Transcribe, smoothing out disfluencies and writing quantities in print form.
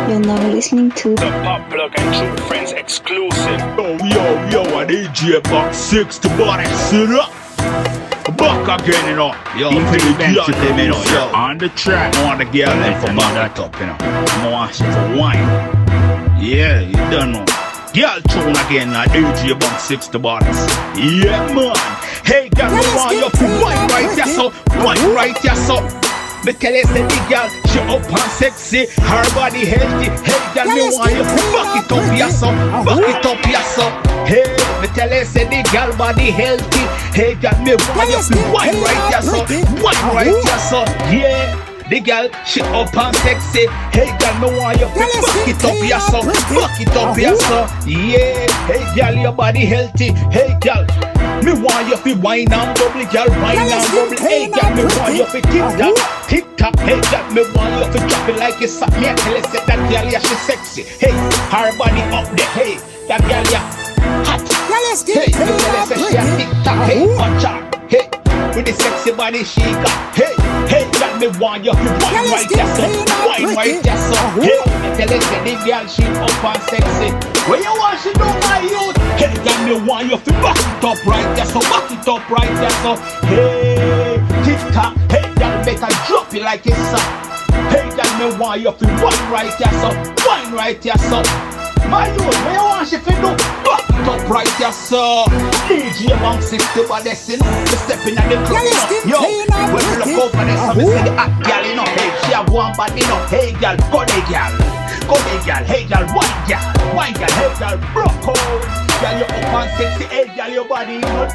You're now listening to The Pop Plug and True Friends exclusive. Yo, a DJ box 6ix Baddest, sit up. Back again, you know. Yo, for the girl, them, you know, yo. On the track, I want the girl them for back that up, you know. I want she for wine. Yeah, you don't know. Girl tune again, DJ box 6ix Baddest. Yeah, man. Hey, girl, I want you to wine right there, so. Wine right there, so. Me tell you, say the girl, she up and sexy, her body healthy. Hey, girl, me want you to fuck it up, yeah, so. Fuck it up, yeah, so. Hey, me tell you, say the girl body healthy. Hey, girl, me want you to wine right, yeah, so. Wine right, yeah, so. Yeah. The girl, she up and sexy. Hey, girl, me want you to fuck it up, yeah, so. Fuck it up, yeah, so. Yeah. Hey, girl, your body healthy. Hey, girl. Me want you to wine and bubble, girl, wine and bubble. Hey, girl, me want you to tick tock. Hey, girl, me want you to drop it like it's up. Me tell you, say that girl, yeah, she sexy. Hey, her body up there. Hey, that girl, yeah, hot. Hey, me tell you, say she a tick tock. Hey, watch out. Hey, with the sexy body she got. Hey, girl, me want you to wine right there, so. Wine right there, so. Hey, me tell you, say the girl, she up and sexy. Where you want she do my youth? Hey, girl, me want you to back it up right there, so. Back it up right there, so. Hey, tick tock. Hey, girl, better drop it like it's up. Hey, girl, me want you to wine right there, so. Wine right there, so. My youth, where you want she to do? Back it up right there, so. DJ Bang 6ix Baddest, you know. Me stepping at the club, you know. Yo, when we look over there, so me see the hot girl, you know. Hey, she have one body, you know. Hey, girl, go there, girl. Go there, girl. Hey, girl, wine, girl. Hey, girl, broke out. Girl, you up and sexy. Hey, girl, your body, you know,